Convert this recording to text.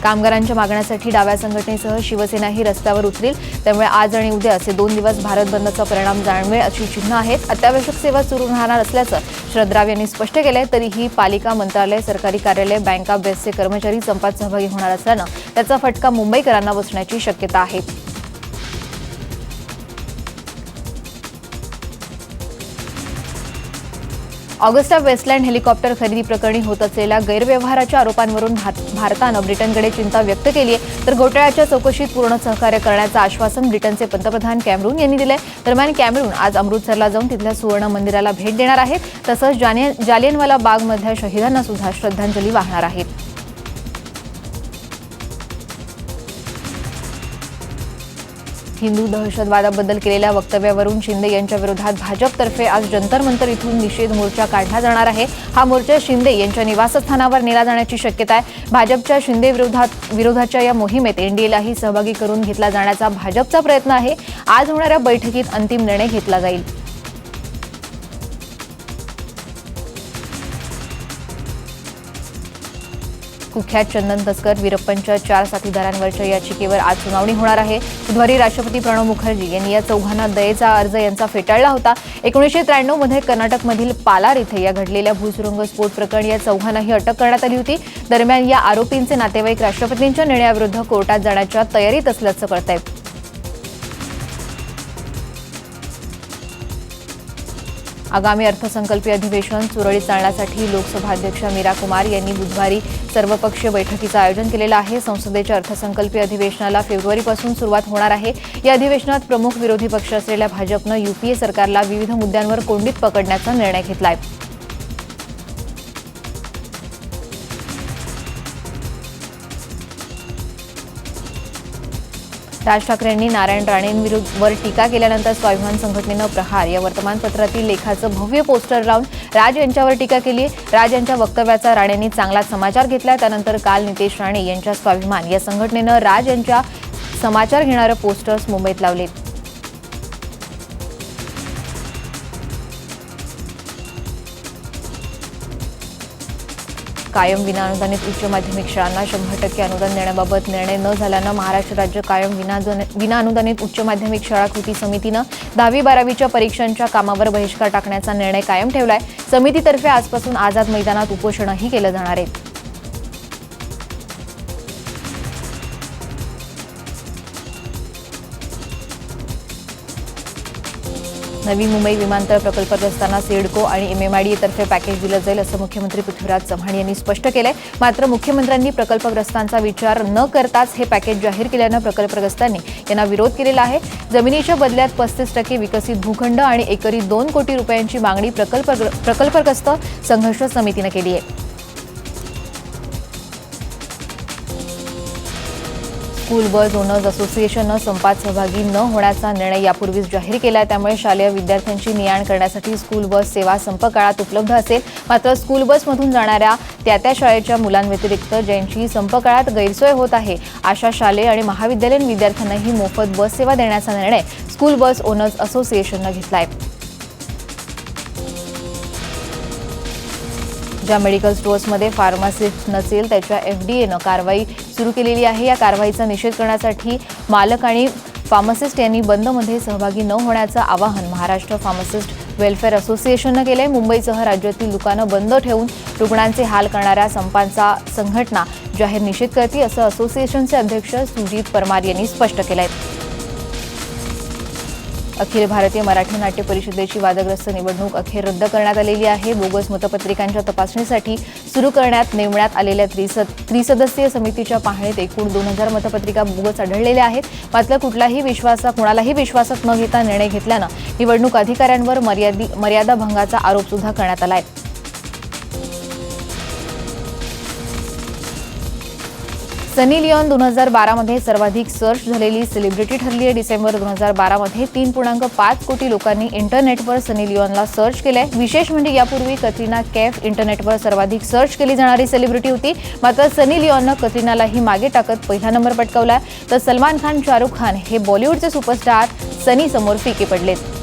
कामगारांच्या मागण्यांसाठी डाव्या संघटनेसह शिवसेनाही रस्त्यावर उतरेल। त्यामुळे आज आणि उद्या असे 2 दिवस भारत बंदचा परिणाम जाणवेल अशी चिन्ह आहेत। अत्यावश्यक सेवा सुरू राहणार असल्याचं शरद राव यांनी स्पष्ट केलंय। तरीही पालिका, मंत्रालय, सरकारी कार्यालय, बँका, बेस्टचे कर्मचारी संपात सहभागी होणार असल्यानं त्याचा फटका मुंबईकरांना बसण्याची शक्यता आहे। ऑगस्टा वेस्टलँड हेलिकॉप्टर खरेदी प्रकरणी होत असलेल्या गैरव्यवहाराच्या आरोपांवरून भारतानं ब्रिटनकडे चिंता व्यक्त केली आहे। तर घोटाळ्याच्या चौकशीत पूर्ण सहकार्य करण्याचं आश्वासन ब्रिटनचे पंतप्रधान कॅमरून यांनी दिलंय। दरम्यान कॅमरून आज अमृतसरला जाऊन तिथल्या सुवर्ण मंदिराला भेट देणार आहेत। तसंच जालियनवाला बागमधल्या शहीदांना सुद्धा श्रद्धांजली वाहणार आहेत। हिंदू दहशतवादाबद्दल केलेल्या वक्तव्यावरून शिंदे यांच्या विरोधात भाजपतर्फे आज जंतर मंतर इथून निषेध मोर्चा काढला जाणार आहे। हा मोर्चा शिंदे यांच्या निवासस्थानावर नेला जाण्याची शक्यता आहे। भाजपच्या शिंदे विरोधाच्या या मोहिमेत एनडीएलाही सहभागी करून घेतला जाण्याचा भाजपचा प्रयत्न आहे। आज होणाऱ्या बैठकीत अंतिम निर्णय घेतला जाईल। कुख्यात चंदन तस्कर वीरप्पनच्या 4 साथीदारांवरच्या याचिकेवर आज सुनावणी होणार आहे। बुधवारी राष्ट्रपती प्रणव मुखर्जी यांनी या चौघांना दयेचा अर्ज यांचा फेटाळला होता। 1993 मध्ये कर्नाटकमधील पालार इथे या घडलेल्या भूसुरुंग स्फोट प्रकरणी या चौघांनाही अटक करण्यात आली होती। दरम्यान या आरोपींचे नातेवाईक राष्ट्रपतींच्या निर्णयाविरुद्ध कोर्टात जाण्याच्या तयारीत असल्याचं कळतंय। आगामी अर्थसंकल्पीय अधिवेशन सुरळीत चालण्यासाठी लोकसभा अध्यक्ष मीरा कुमार यांनी बुधवारी सर्वपक्षीय बैठकीचं आयोजन केलेलं आहे। संसदेच्या अर्थसंकल्पीय अधिवेशनाला फेब्रुवारीपासून सुरुवात होणार आहे। या अधिवेशनात प्रमुख विरोधी पक्ष असलेल्या भाजपनं यूपीए सरकारला विविध मुद्द्यांवर कोंडीत पकडण्याचा निर्णय घेतलाय। राज ठाकरेंनी नारायण राणेंवर टीका केल्यानंतर स्वाभिमान संघटनेनं प्रहार या वर्तमानपत्रातील लेखाचं भव्य पोस्टर लावून राज यांच्यावर टीका केली। राज यांच्या वक्तव्याचा राणेंनी चांगलाच समाचार घेतलाय। त्यानंतर काल नितेश राणे यांच्या स्वाभिमान या संघटनेनं राज यांच्या समाचार घेणारे पोस्टर्स मुंबईत लावले। कायम विनाअनुदानित उच्च माध्यमिक शाळांना 100% अनुदान देण्याबाबत निर्णय न झाल्यानं महाराष्ट्र राज्य कायम विनाअनुदानित उच्च माध्यमिक शाळा कृती समितीनं 10वी-12वीच्या परीक्षांच्या कामावर बहिष्कार टाकण्याचा निर्णय कायम ठेवलाय। समितीतर्फे आजपासून आझाद मैदानात उपोषणही केलं जाणार आहे। नवी मुंबई विमानतळ प्रकल्पग्रस्तांना सिडको आणि एमएमआयडी तर्फे पॅकेज दिलं जाईल असं मुख्यमंत्री पृथ्वीराज चव्हाण यांनी स्पष्ट केलंय। मात्र मुख्यमंत्र्यांनी प्रकल्पग्रस्तांचा विचार न करताच हे पॅकेज जाहीर केल्यानं प्रकल्पग्रस्तांनी यांना विरोध केलेला आहे। जमिनीच्या बदल्यात 35% विकसित भूखंड आणि एकरी 2 कोटी रुपयांची मागणी प्रकल्पग्रस्त संघर्ष समितीनं केली आहे। स्कूल बस ओनर्स असोसिएशननं संपात सहभागी न होण्याचा निर्णय यापूर्वीच जाहीर केला आहे। त्यामुळे शालेय विद्यार्थ्यांची ने-आण करण्यासाठी स्कूल बस सेवा संप काळात उपलब्ध असेल। मात्र स्कूल बसमधून जाणाऱ्या त्या शाळेच्या मुलांव्यतिरिक्त ज्यांची संप काळात गैरसोय होत आहे अशा शालेय आणि महाविद्यालयीन विद्यार्थ्यांनाही मोफत बस सेवा देण्याचा निर्णय स्कूल बस ओनर्स असोसिएशननं घेतला आहे। ज्या मेडिकल स्टोअर्समध्ये फार्मासिस्ट नसेल त्याच्या एफडीएनं कारवाई सुरू केलेली आहे। या कारवाईचा निषेध करण्यासाठी मालक आणि फार्मासिस्ट यांनी बंदमध्ये सहभागी न होण्याचं आवाहन महाराष्ट्र फार्मासिस्ट वेलफेअर असोसिएशननं केलंय। मुंबईसह राज्यातील दुकानं बंद ठेवून रुग्णांचे हाल करणाऱ्या संपांचा संघटना जाहीर निषेध करते असं असोसिएशनचे अध्यक्ष सुजीत परमार यांनी स्पष्ट केलंय। अखिल भारतीय मराठी नाट्य परिषदेची वादग्रस्त निवडणूक अखेर रद्द करण्यात आलेली आहे। बोगस मतपत्रिकांच्या तपासणीसाठी सुरू करण्यात नेमण्यात आलेल्या त्रिसदस्यीय समितीच्या पाहणीत एकूण 2000 मतपत्रिका बोगस आढळलेल्या आहेत। मात्र कुणालाही विश्वासात न घेता निर्णय घेतल्यानं निवडणूक अधिकाऱ्यांवर मर्यादा भंगाचा आरोप सुद्धा करण्यात आलाय। सनी लिओन 2012 मध्ये सर्वाधिक सर्च झालेली सेलिब्रिटी ठरली आहे। डिसेंबर 2012 मध्ये 3.5 कोटी लोकांनी इंटरनेटवर सनी लिओनला सर्च केलंय। विशेष म्हणजे यापूर्वी कतरिना कैफ इंटरनेटवर सर्वाधिक सर्च केली जाणारी सेलिब्रिटी होती। मात्र सनी लिओननं कतरिनालाही मागे टाकत पहिला नंबर पटकावला। तर सलमान खान, शाहरुख खान हे बॉलिवूडचे सुपरस्टार सनी समोर फिके पडलेत।